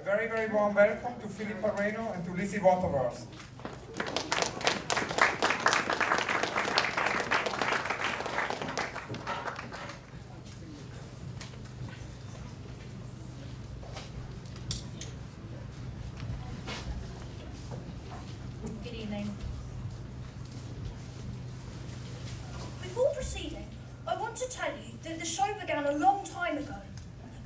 very, very warm welcome to Philippe Parreno and to Lizzie Waterworth. Good evening. Before proceeding, I want to tell you that the show began a long time ago.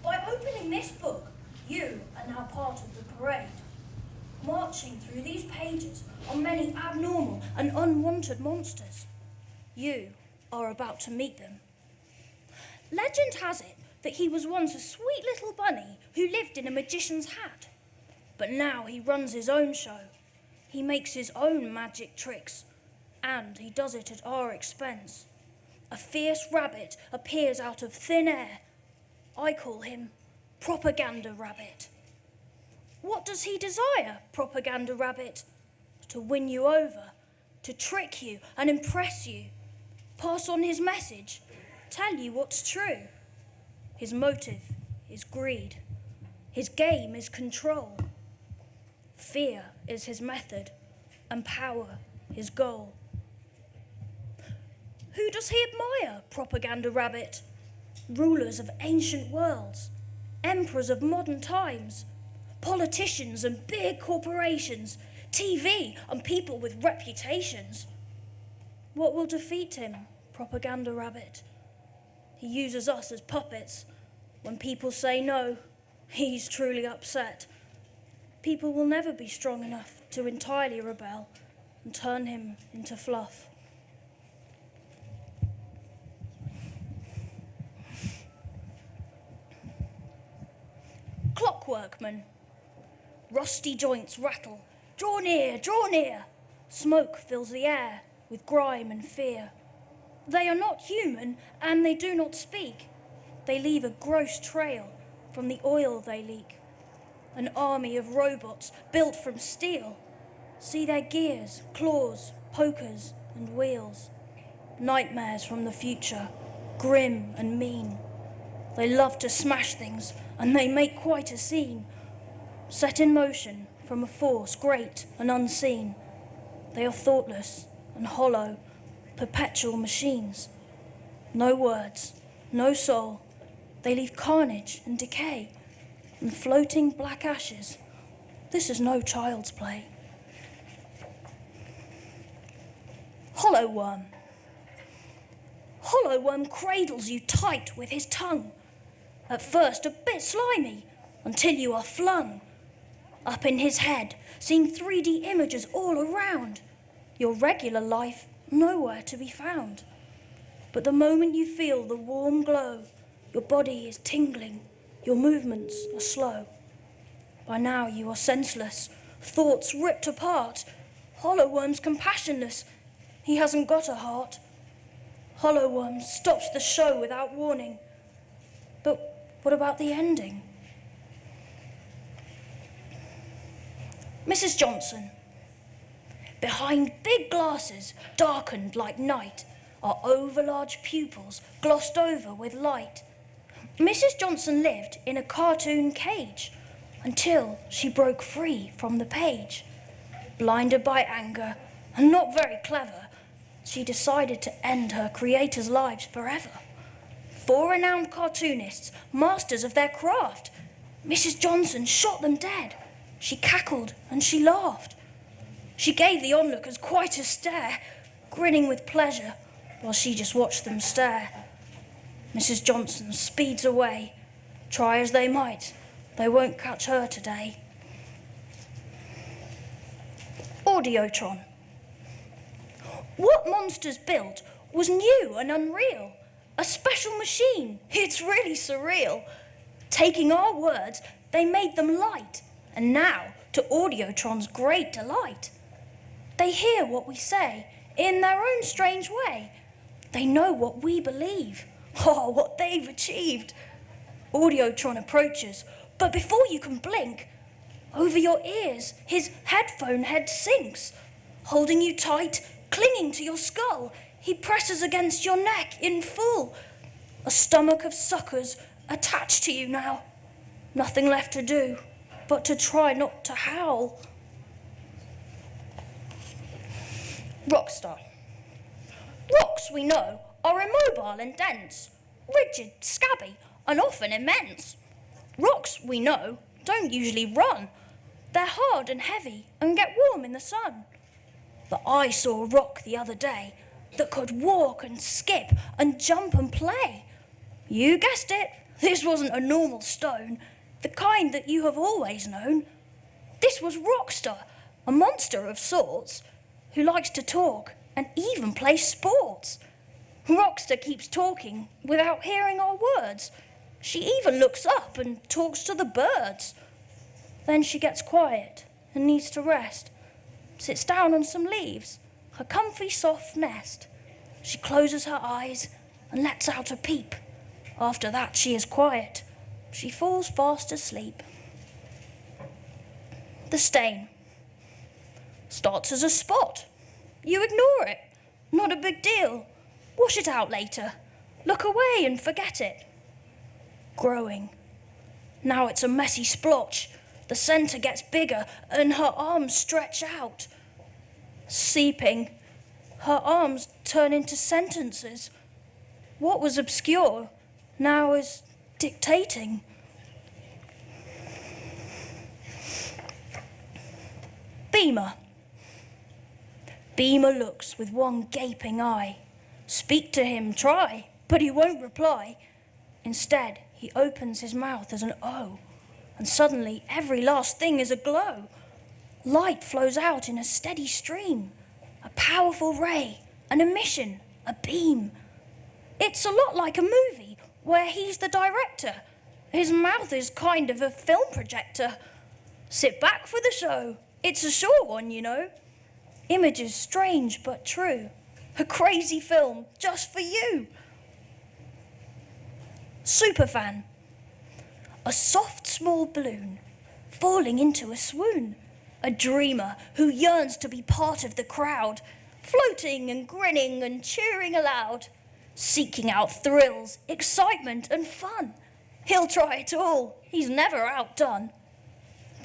By opening this book, you are now part of the parade. Marching through these pages are many abnormal and unwanted monsters. You are about to meet them. Legend has it that he was once a sweet little bunny who lived in a magician's hat. But now he runs his own show. He makes his own magic tricks, and he does it at our expense. A fierce rabbit appears out of thin air. I call him Propaganda Rabbit. What does he desire, Propaganda Rabbit? To win you over, to trick you and impress you, pass on his message, tell you what's true. His motive is greed. His game is control. Fear is his method, and power his goal. Who does he admire, Propaganda Rabbit? Rulers of ancient worlds, emperors of modern times, politicians and big corporations, TV and people with reputations. What will defeat him, Propaganda Rabbit? He uses us as puppets. When people say no, he's truly upset. People will never be strong enough to entirely rebel and turn him into fluff. Workmen. Rusty joints rattle. Draw near, draw near. Smoke fills the air with grime and fear. They are not human and they do not speak. They leave a gross trail from the oil they leak. An army of robots built from steel. See their gears, claws, pokers and wheels. Nightmares from the future, grim and mean. They love to smash things, and they make quite a scene. Set in motion from a force great and unseen. They are thoughtless and hollow, perpetual machines. No words, no soul. They leave carnage and decay, and floating black ashes. This is no child's play. HollowOne. HollowOne cradles you tight with his tongue. At first a bit slimy, until you are flung. Up in his head, seeing 3D images all around. Your regular life nowhere to be found. But the moment you feel the warm glow, your body is tingling, your movements are slow. By now you are senseless, thoughts ripped apart. HollowOne's compassionless, he hasn't got a heart. HollowOne stops the show without warning. But what about the ending? Mrs. Johnson. Behind big glasses, darkened like night, are overlarge pupils glossed over with light. Mrs. Johnson lived in a cartoon cage until she broke free from the page. Blinded by anger and not very clever, she decided to end her creators' lives forever. 4 renowned cartoonists, masters of their craft. Mrs. Johnson shot them dead. She cackled and she laughed. She gave the onlookers quite a stare, grinning with pleasure while she just watched them stare. Mrs. Johnson speeds away. Try as they might, they won't catch her today. Audiotron. What Monsters built was new and unreal. A special machine, it's really surreal. Taking our words, they made them light, and now, to Audiotron's great delight, they hear what we say in their own strange way. They know what we believe, oh, what they've achieved. Audiotron approaches, but before you can blink, over your ears, his headphone head sinks. Holding you tight, clinging to your skull, he presses against your neck in full. A stomach of suckers attached to you now. Nothing left to do but to try not to howl. Rockstar. Rocks, we know, are immobile and dense, rigid, scabby, and often immense. Rocks, we know, don't usually run. They're hard and heavy and get warm in the sun. But I saw a rock the other day that could walk and skip and jump and play. You guessed it, this wasn't a normal stone, the kind that you have always known. This was Rockstar, a monster of sorts, who likes to talk and even play sports. Rockstar keeps talking without hearing our words. She even looks up and talks to the birds. Then she gets quiet and needs to rest, sits down on some leaves, her comfy soft nest. She closes her eyes and lets out a peep. After that she is quiet. She falls fast asleep. The stain starts as a spot. You ignore it. Not a big deal. Wash it out later. Look away and forget it. Growing. Now it's a messy splotch. The centre gets bigger and her arms stretch out. Seeping. Her arms turn into sentences. What was obscure now is dictating. Beema. Beema looks with one gaping eye. Speak to him, try, but he won't reply. Instead, he opens his mouth as an O, and suddenly every last thing is aglow. Light flows out in a steady stream, a powerful ray, an emission, a beam. It's a lot like a movie where he's the director. His mouth is kind of a film projector. Sit back for the show. It's a short one, you know. Images strange but true. A crazy film just for you. Superfan. A soft small balloon falling into a swoon. A dreamer who yearns to be part of the crowd, floating and grinning and cheering aloud, seeking out thrills, excitement and fun. He'll try it all, he's never outdone.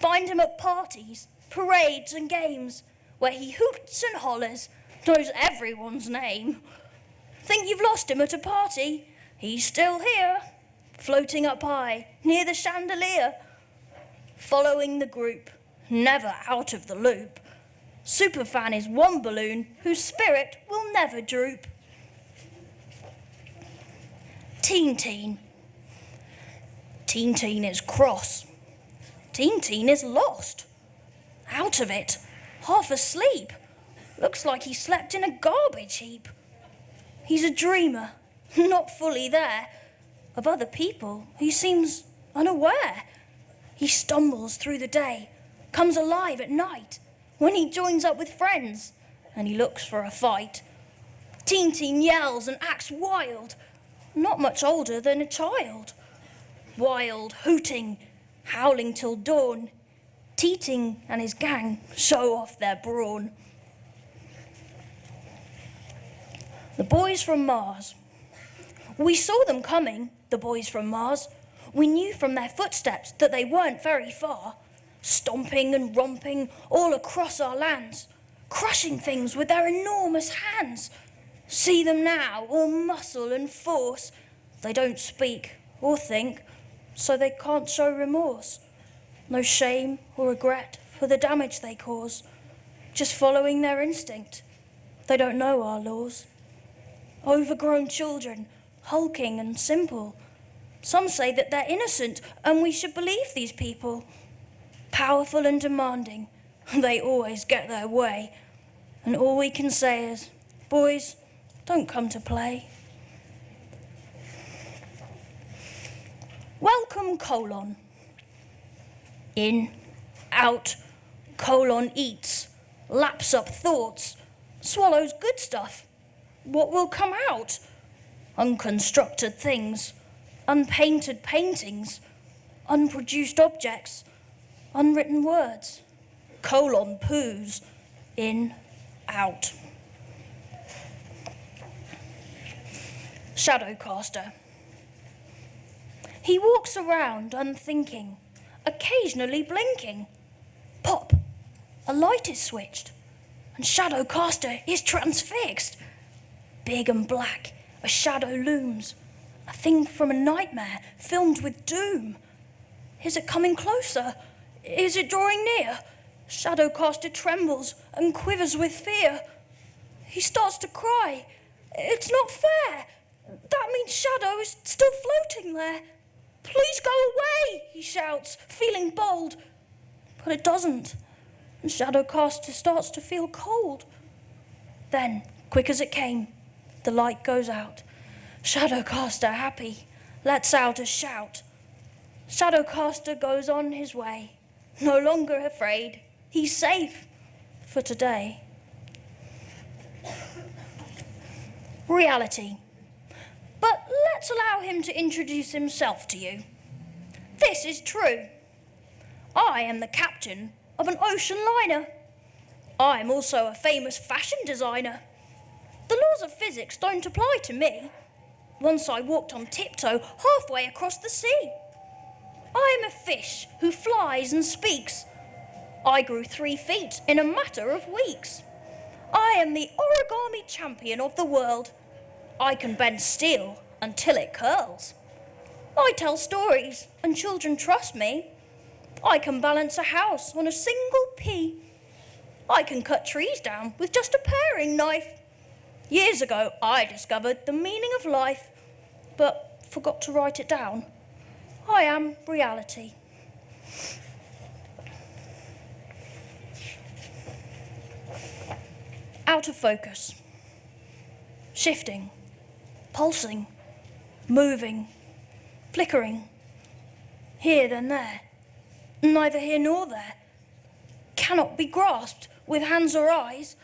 Find him at parties, parades and games, where he hoots and hollers, knows everyone's name. Think you've lost him at a party? He's still here, floating up high, near the chandelier. Following the group, never out of the loop. Superfan is one balloon whose spirit will never droop. Teen Teen. Teen Teen is cross. Teen Teen is lost. Out of it, half asleep. Looks like he slept in a garbage heap. He's a dreamer, not fully there. Of other people, he seems unaware. He stumbles through the day, comes alive at night, when he joins up with friends, and he looks for a fight. Teen Teen yells and acts wild, not much older than a child. Wild, hooting, howling till dawn. Teeting and his gang show off their brawn. The boys from Mars. We saw them coming, the boys from Mars. We knew from their footsteps that they weren't very far, stomping and romping all across our lands, crushing things with their enormous hands. See them now, all muscle and force. They don't speak or think, so they can't show remorse. No shame or regret for the damage they cause, just following their instinct. They don't know our laws. Overgrown children, hulking and simple. Some say that they're innocent and we should believe these people. Powerful and demanding, they always get their way. And all we can say is, boys, don't come to play. Welcome, colon. In, out, colon eats, laps up thoughts, swallows good stuff. What will come out? Unconstructed things, unpainted paintings, unproduced objects, unwritten words. Colon poos, in, out. Shadowcaster. He walks around unthinking, occasionally blinking. Pop! A light is switched, and Shadowcaster is transfixed. Big and black, a shadow looms, a thing from a nightmare filmed with doom. Is it coming closer? Is it drawing near? Shadowcaster trembles and quivers with fear. He starts to cry. It's not fair. That means Shadow is still floating there. Please go away, he shouts, feeling bold. But it doesn't, and Shadowcaster starts to feel cold. Then, quick as it came, the light goes out. Shadowcaster, happy, lets out a shout. Shadowcaster goes on his way, no longer afraid. He's safe for today. Reality. But let's allow him to introduce himself to you. This is true. I am the captain of an ocean liner. I am also a famous fashion designer. The laws of physics don't apply to me. Once I walked on tiptoe halfway across the sea. I am a fish who flies and speaks. I grew 3 feet in a matter of weeks. I am the origami champion of the world. I can bend steel until it curls. I tell stories and children trust me. I can balance a house on a single pea. I can cut trees down with just a paring knife. Years ago, I discovered the meaning of life, but forgot to write it down. I am reality. Out of focus. Shifting. Pulsing. Moving. Flickering. Here then there. Neither here nor there. Cannot be grasped with hands or eyes.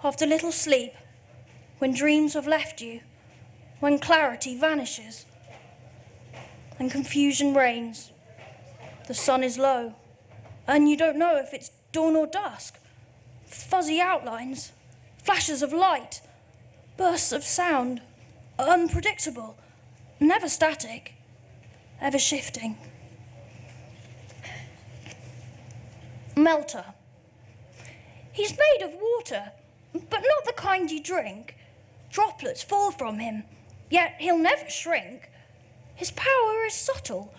After little sleep, when dreams have left you, when clarity vanishes, and confusion reigns, the sun is low, and you don't know if it's dawn or dusk. Fuzzy outlines, flashes of light, bursts of sound, unpredictable, never static, ever shifting. Melter. He's made of water, but not the kind you drink. Droplets fall from him, yet he'll never shrink. His power is subtle,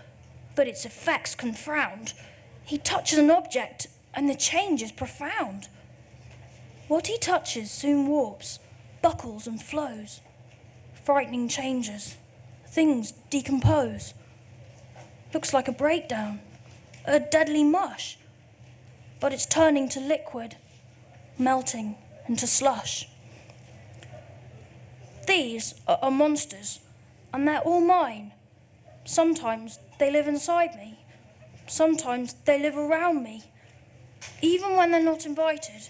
but its effects confound. He touches an object, and the change is profound. What he touches soon warps, buckles and flows. Frightening changes, things decompose. Looks like a breakdown, a deadly mush, but it's turning to liquid, melting into slush. These are monsters, and they're all mine. Sometimes they live inside me. Sometimes they live around me. Even when they're not invited,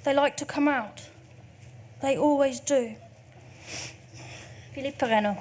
they like to come out. They always do. Philippe Parreno.